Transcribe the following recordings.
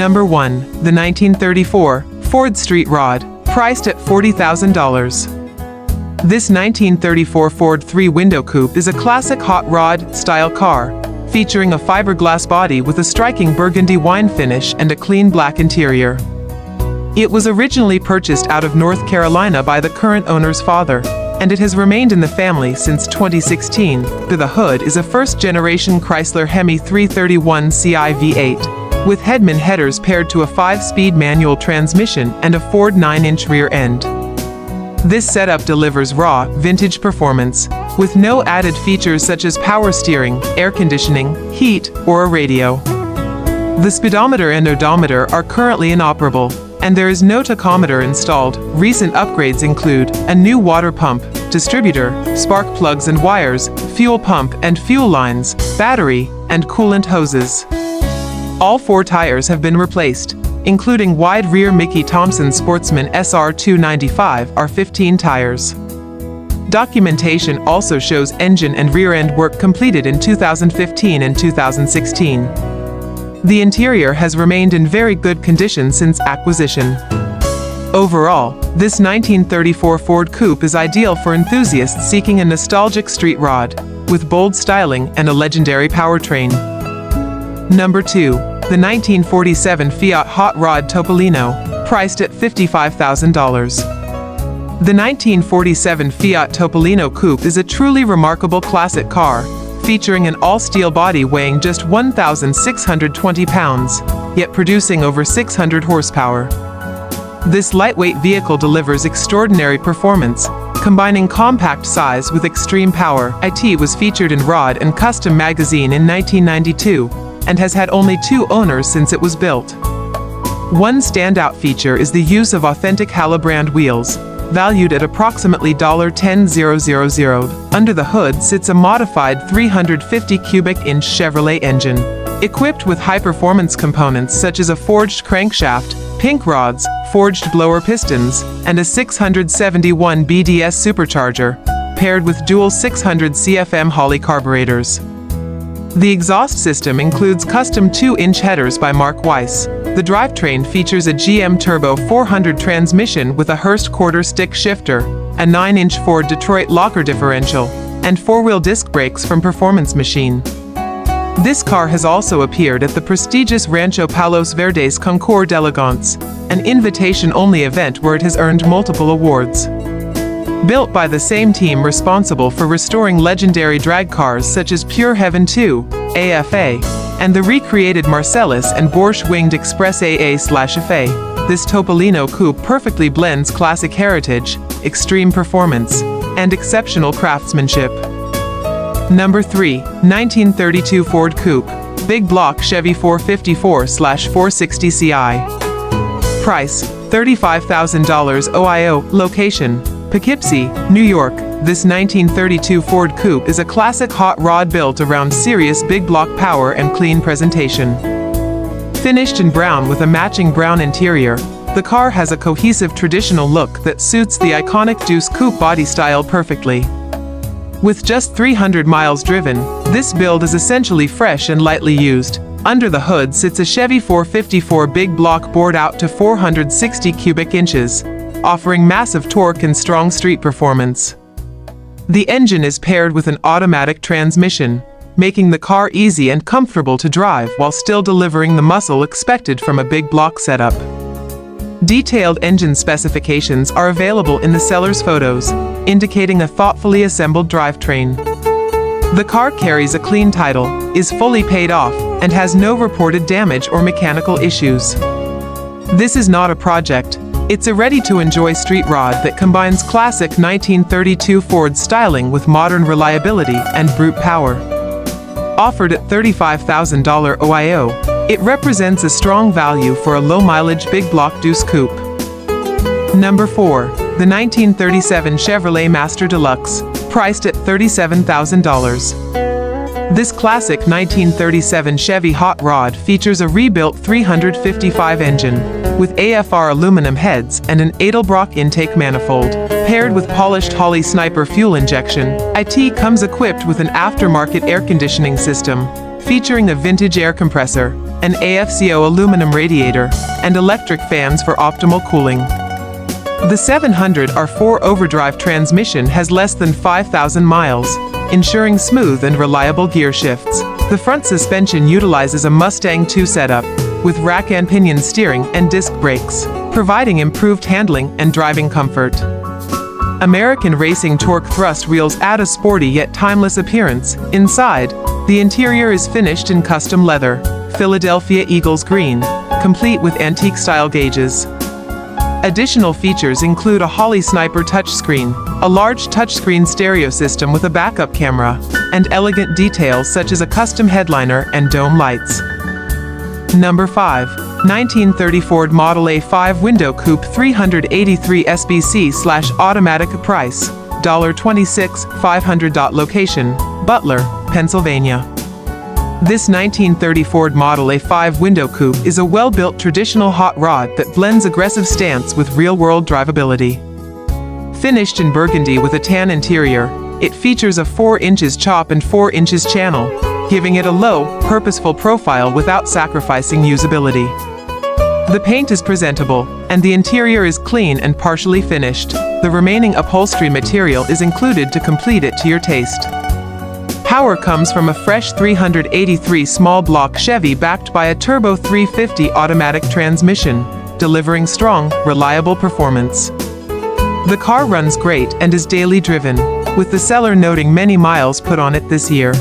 Number 1. The 1934 Ford Street Rod, priced at $40,000. This 1934 Ford 3-window coupe is a classic hot rod style car, featuring a fiberglass body with a striking burgundy wine finish and a clean black interior. It was originally purchased out of North Carolina by the current owner's father, and it has remained in the family since 2016. The hood is a first-generation Chrysler Hemi 331 Ci V8, with Hedman headers paired to a 5-speed manual transmission and a Ford 9-inch rear end. This setup delivers raw, vintage performance, with no added features such as power steering, air conditioning, heat, or a radio. The speedometer and odometer are currently inoperable, and there is no tachometer installed. Recent upgrades include a new water pump, distributor, spark plugs and wires, fuel pump and fuel lines, battery, and coolant hoses. All 4 tires have been replaced, including wide rear Mickey Thompson Sportsman SR 295 R15 tires. Documentation also shows engine and rear end work completed in 2015 and 2016. The interior has remained in very good condition since acquisition. Overall, this 1934 Ford Coupe is ideal for enthusiasts seeking a nostalgic street rod, with bold styling and a legendary powertrain. Number 2. The 1947 Fiat Hot Rod Topolino, priced at $55,000. The 1947 Fiat Topolino Coupe is a truly remarkable classic car, featuring an all-steel body weighing just 1,620 pounds, yet producing over 600 horsepower. This lightweight vehicle delivers extraordinary performance, combining compact size with extreme power. It was featured in Rod and Custom magazine in 1992, and has had only 2 owners since it was built. One standout feature is the use of authentic Hala brand wheels, valued at approximately $10,000. Under the hood sits a modified 350 cubic inch Chevrolet engine, equipped with high-performance components such as a forged crankshaft, pink rods, forged blower pistons, and a 671 BDS supercharger, paired with dual 600 CFM Holley carburetors. The exhaust system includes custom 2-inch headers by Mark Weiss. The drivetrain features a GM Turbo 400 transmission with a Hurst quarter-stick shifter, a 9-inch Ford Detroit locker differential, and 4-wheel disc brakes from Performance Machine. This car has also appeared at the prestigious Rancho Palos Verdes Concours d'Elegance, an invitation-only event where it has earned multiple awards. Built by the same team responsible for restoring legendary drag cars such as Pure Heaven 2, AFA, and the recreated Marcellus and Porsche Winged Express AA/FA, this Topolino Coupe perfectly blends classic heritage, extreme performance, and exceptional craftsmanship. Number 3. 1932 Ford Coupe, Big Block Chevy 454/460 Ci. Price, $35,000 OIO. Location, Poughkeepsie, New York. This 1932 Ford Coupe is a classic hot rod built around serious big block power and clean presentation. Finished in brown with a matching brown interior, the car has a cohesive traditional look that suits the iconic Deuce Coupe body style perfectly. With just 300 miles driven, this build is essentially fresh and lightly used. Under the hood sits a Chevy 454 big block bored out to 460 cubic inches, offering massive torque and strong street performance. The engine is paired with an automatic transmission, making the car easy and comfortable to drive while still delivering the muscle expected from a big block setup. Detailed engine specifications are available in the seller's photos, indicating a thoughtfully assembled drivetrain. The car carries a clean title, is fully paid off, and has no reported damage or mechanical issues. This is not a project. It's a ready-to-enjoy street rod that combines classic 1932 Ford styling with modern reliability and brute power. Offered at $35,000 OIO, it represents a strong value for a low-mileage big block Deuce Coupe. Number 4. The 1937 Chevrolet Master Deluxe, priced at $37,000. This classic 1937 Chevy Hot Rod features a rebuilt 355 engine, with AFR aluminum heads and an Edelbrock intake manifold. Paired with polished Holley Sniper fuel injection, it comes equipped with an aftermarket air conditioning system, featuring a vintage air compressor, an AFCO aluminum radiator, and electric fans for optimal cooling. The 700R4 overdrive transmission has less than 5,000 miles, ensuring smooth and reliable gear shifts. The front suspension utilizes a Mustang 2 setup, with rack and pinion steering and disc brakes, providing improved handling and driving comfort. American Racing Torque thrust wheels add a sporty yet timeless appearance. Inside, the interior is finished in custom leather, Philadelphia Eagles green, complete with antique-style gauges. Additional features include a Holley Sniper touchscreen, a large touchscreen stereo system with a backup camera, and elegant details such as a custom headliner and dome lights. Number 5. 1930 Ford Model A5 Window Coupe 383 SBC/automatic. Price, $26,500. Location, Butler, Pennsylvania. This 1930 Ford Model A5 Window Coupe is a well-built traditional hot rod that blends aggressive stance with real-world drivability. Finished in burgundy with a tan interior, it features a 4 inches chop and 4 inches channel, giving it a low, purposeful profile without sacrificing usability. The paint is presentable, and the interior is clean and partially finished. The remaining upholstery material is included to complete it to your taste. Power comes from a fresh 383 small block Chevy backed by a turbo 350 automatic transmission, delivering strong, reliable performance. The car runs great and is daily driven, with the seller noting many miles put on it this year.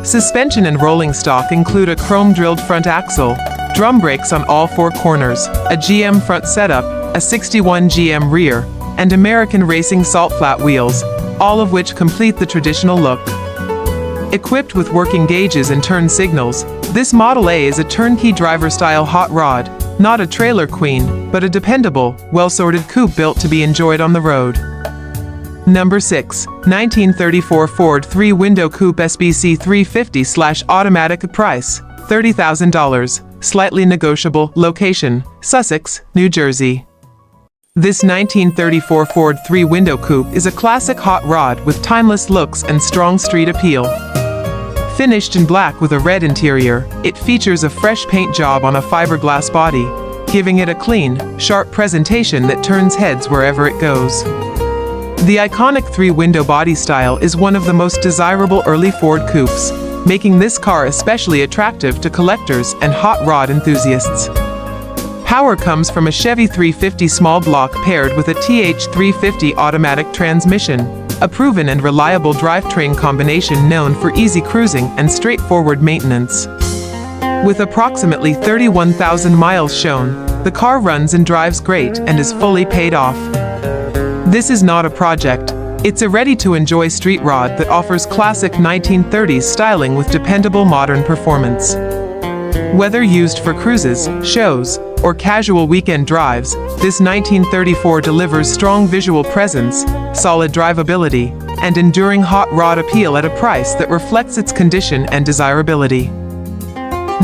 Suspension and rolling stock include a chrome-drilled front axle, drum brakes on all 4 corners, a GM front setup, a 61 GM rear, and American Racing salt flat wheels, all of which complete the traditional look. Equipped with working gauges and turn signals, this Model A is a turnkey driver-style hot rod, not a trailer queen, but a dependable, well-sorted coupe built to be enjoyed on the road. Number 6. 1934 Ford 3-Window Coupe SBC 350/automatic. Price, $30,000, slightly negotiable. Location, Sussex, New Jersey. This 1934 Ford 3-Window Coupe is a classic hot rod with timeless looks and strong street appeal. Finished in black with a red interior, it features a fresh paint job on a fiberglass body, giving it a clean, sharp presentation that turns heads wherever it goes. The iconic 3-window body style is one of the most desirable early Ford coupes, making this car especially attractive to collectors and hot rod enthusiasts. Power comes from a Chevy 350 small block paired with a TH350 automatic transmission, a proven and reliable drivetrain combination known for easy cruising and straightforward maintenance. With approximately 31,000 miles shown, the car runs and drives great and is fully paid off. This is not a project. It's a ready-to-enjoy street rod that offers classic 1930s styling with dependable modern performance. Whether used for cruises, shows, or casual weekend drives, this 1934 delivers strong visual presence, solid drivability, and enduring hot rod appeal at a price that reflects its condition and desirability.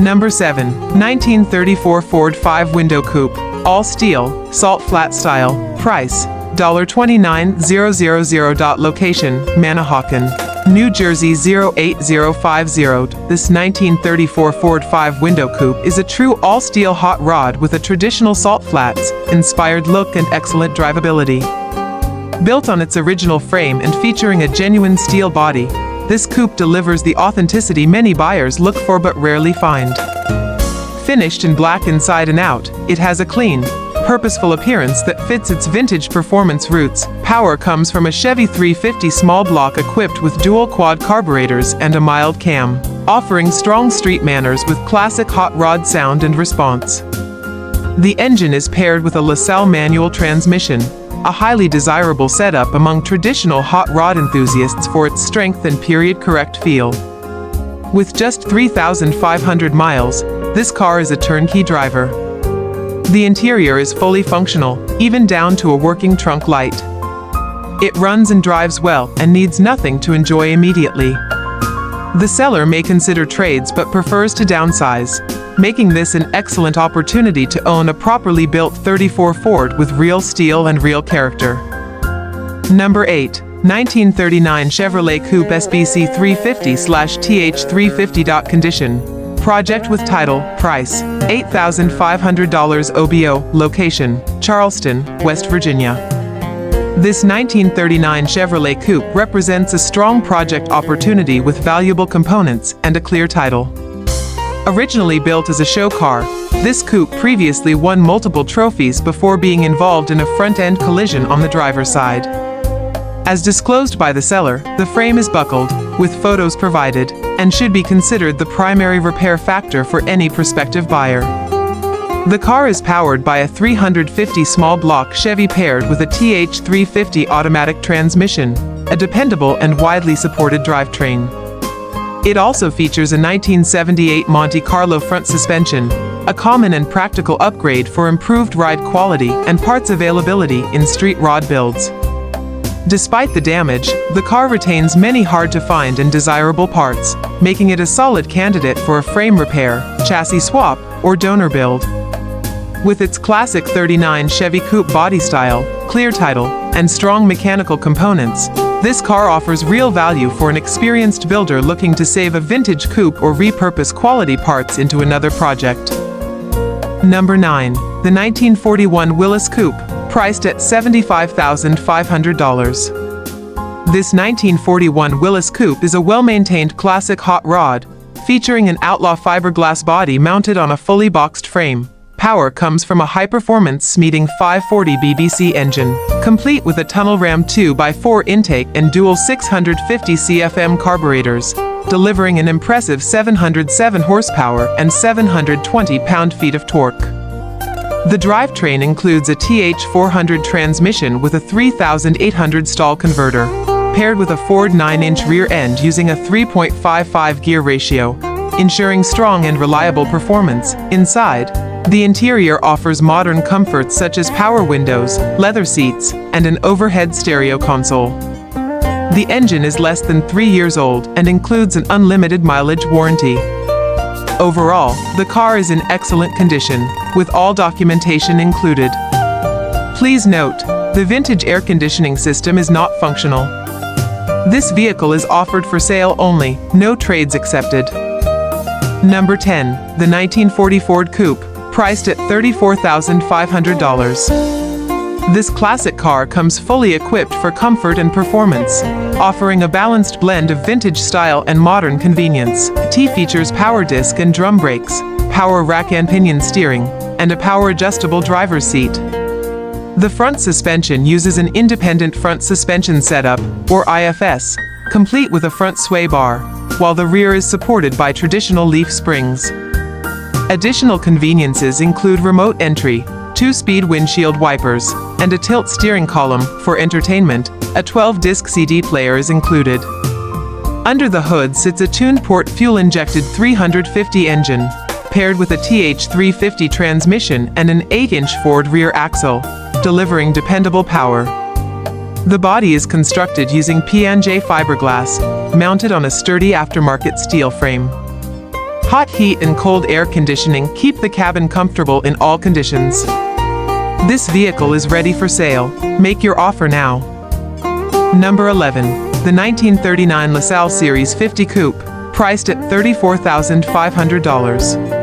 Number 7. 1934 Ford 5-Window Coupe, all steel, salt flat style. Price, $29,000. Location, Manahawkin, New Jersey 08050. This 1934 Ford 5-Window Coupe is a true all-steel hot rod with a traditional salt flats, inspired look and excellent drivability. Built on its original frame and featuring a genuine steel body, this coupe delivers the authenticity many buyers look for but rarely find. Finished in black inside and out, it has a clean, purposeful appearance that fits its vintage performance roots. Power comes from a Chevy 350 small block equipped with dual quad carburetors and a mild cam, offering strong street manners with classic hot rod sound and response. The engine is paired with a LaSalle manual transmission, a highly desirable setup among traditional hot rod enthusiasts for its strength and period-correct feel. With just 3,500 miles, this car is a turnkey driver. The interior is fully functional, even down to a working trunk light. It runs and drives well and needs nothing to enjoy immediately. The seller may consider trades but prefers to downsize, making this an excellent opportunity to own a properly built 34 Ford with real steel and real character. Number 8. 1939 Chevrolet Coupe SBC 350/TH350. Condition: project with title, price, $8,500. OBO, location, Charleston, West Virginia. This 1939 Chevrolet Coupe represents a strong project opportunity with valuable components and a clear title. Originally built as a show car, this coupe previously won multiple trophies before being involved in a front-end collision on the driver's side. As disclosed by the seller, the frame is buckled, with photos provided, and should be considered the primary repair factor for any prospective buyer. The car is powered by a 350 small block Chevy paired with a TH350 automatic transmission, a dependable and widely supported drivetrain. It also features a 1978 Monte Carlo front suspension, a common and practical upgrade for improved ride quality and parts availability in street rod builds. Despite the damage, the car retains many hard-to-find and desirable parts, making it a solid candidate for a frame repair, chassis swap, or donor build. With its classic 39 Chevy Coupe body style, clear title, and strong mechanical components, this car offers real value for an experienced builder looking to save a vintage coupe or repurpose quality parts into another project. Number 9. The 1941 Willys Coupe, priced at $75,500. This 1941 Willys Coupe is a well-maintained classic hot rod, featuring an outlaw fiberglass body mounted on a fully boxed frame. Power comes from a high-performance Smeating 540 BBC engine, complete with a tunnel ram 2x4 intake and dual 650 CFM carburetors, delivering an impressive 707 horsepower and 720 pound-feet of torque. The drivetrain includes a TH400 transmission with a 3,800 stall converter, paired with a Ford 9-inch rear end using a 3.55 gear ratio, ensuring strong and reliable performance. Inside, the interior offers modern comforts such as power windows, leather seats, and an overhead stereo console. The engine is less than 3 years old and includes an unlimited mileage warranty. Overall, the car is in excellent condition, with all documentation included. Please note, the vintage air conditioning system is not functional. This vehicle is offered for sale only, no trades accepted. Number 10. The 1940 Ford Coupe, priced at $34,500. This classic car comes fully equipped for comfort and performance, offering a balanced blend of vintage style and modern convenience. It features power disc and drum brakes, power rack and pinion steering, and a power-adjustable driver's seat. The front suspension uses an independent front suspension setup, or IFS, complete with a front sway bar, while the rear is supported by traditional leaf springs. Additional conveniences include remote entry, 2-speed windshield wipers, and a tilt steering column. For entertainment, a 12-disc CD player is included. Under the hood sits a tuned-port fuel-injected 350 engine, paired with a TH350 transmission and an 8-inch Ford rear axle, delivering dependable power. The body is constructed using P&J fiberglass, mounted on a sturdy aftermarket steel frame. Hot heat and cold air conditioning keep the cabin comfortable in all conditions. This vehicle is ready for sale. Make your offer now. Number 11. The 1939 LaSalle Series 50 Coupe, priced at $34,500.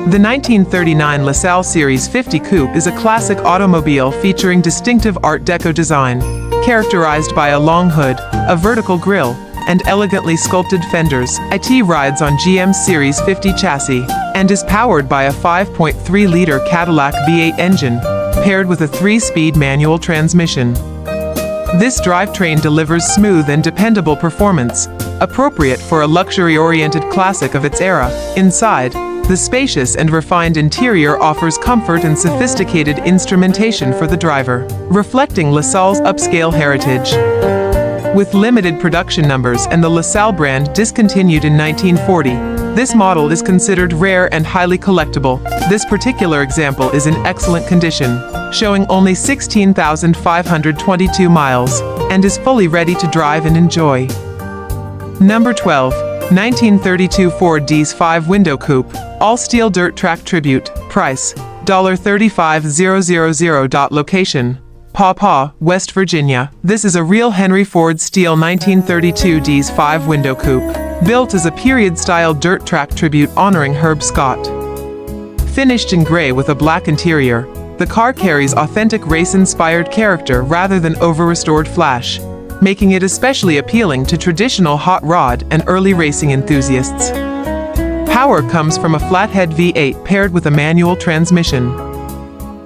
The 1939 LaSalle Series 50 Coupe is a classic automobile featuring distinctive Art Deco design, characterized by a long hood, a vertical grille, and elegantly sculpted fenders. It rides on GM's Series 50 chassis, and is powered by a 5.3-liter Cadillac V8 engine, paired with a 3-speed manual transmission. This drivetrain delivers smooth and dependable performance, appropriate for a luxury-oriented classic of its era. Inside, the spacious and refined interior offers comfort and sophisticated instrumentation for the driver, reflecting LaSalle's upscale heritage. With limited production numbers and the LaSalle brand discontinued in 1940, this model is considered rare and highly collectible. This particular example is in excellent condition, showing only 16,522 miles, and is fully ready to drive and enjoy. Number 12. 1932 Ford D's 5-window coupe, all-steel dirt track tribute, price, $35,000. Location, Paw Paw, West Virginia. This is a real Henry Ford steel 1932 D's 5-window coupe, built as a period-style dirt track tribute honoring Herb Scott. Finished in gray with a black interior, the car carries authentic race-inspired character rather than over-restored flash, making it especially appealing to traditional hot rod and early racing enthusiasts. Power comes from a flathead V8 paired with a manual transmission.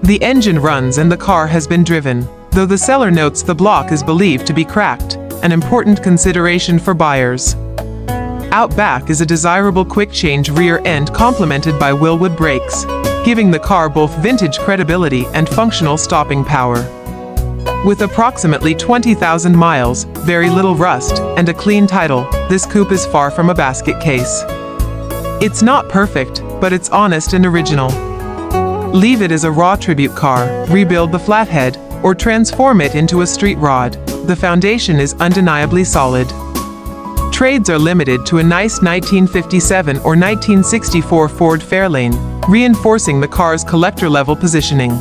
The engine runs and the car has been driven, though the seller notes the block is believed to be cracked, an important consideration for buyers. Out back is a desirable quick-change rear end complemented by Willwood brakes, giving the car both vintage credibility and functional stopping power. With approximately 20,000 miles, very little rust, and a clean title, this coupe is far from a basket case. It's not perfect, but it's honest and original. Leave it as a raw tribute car, rebuild the flathead, or transform it into a street rod. The foundation is undeniably solid. Trades are limited to a nice 1957 or 1964 Ford Fairlane, reinforcing the car's collector-level positioning.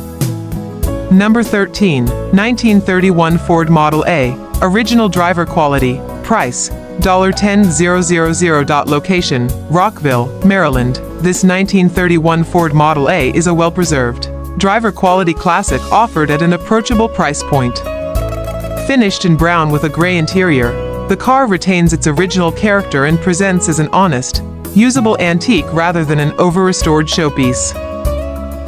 Number 13, 1931 Ford Model A, original driver quality, price, $10,000. Location, Rockville, Maryland. This 1931 Ford Model A is a well-preserved, driver-quality classic offered at an approachable price point. Finished in brown with a gray interior, the car retains its original character and presents as an honest, usable antique rather than an over-restored showpiece.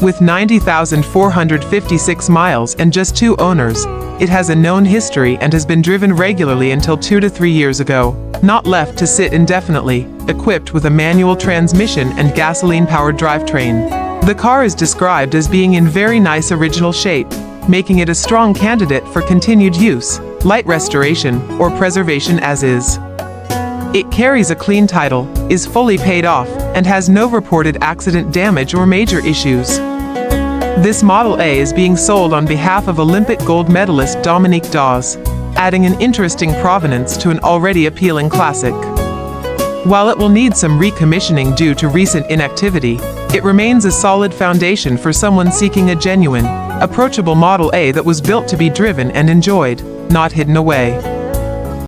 With 90,456 miles and just 2 owners, it has a known history and has been driven regularly until 2 to 3 years ago, not left to sit indefinitely, equipped with a manual transmission and gasoline-powered drivetrain. The car is described as being in very nice original shape, making it a strong candidate for continued use, light restoration, or preservation as is. It carries a clean title, is fully paid off, and has no reported accident damage or major issues. This Model A is being sold on behalf of Olympic gold medalist Dominique Dawes, adding an interesting provenance to an already appealing classic. While it will need some recommissioning due to recent inactivity, it remains a solid foundation for someone seeking a genuine, approachable Model A that was built to be driven and enjoyed, not hidden away.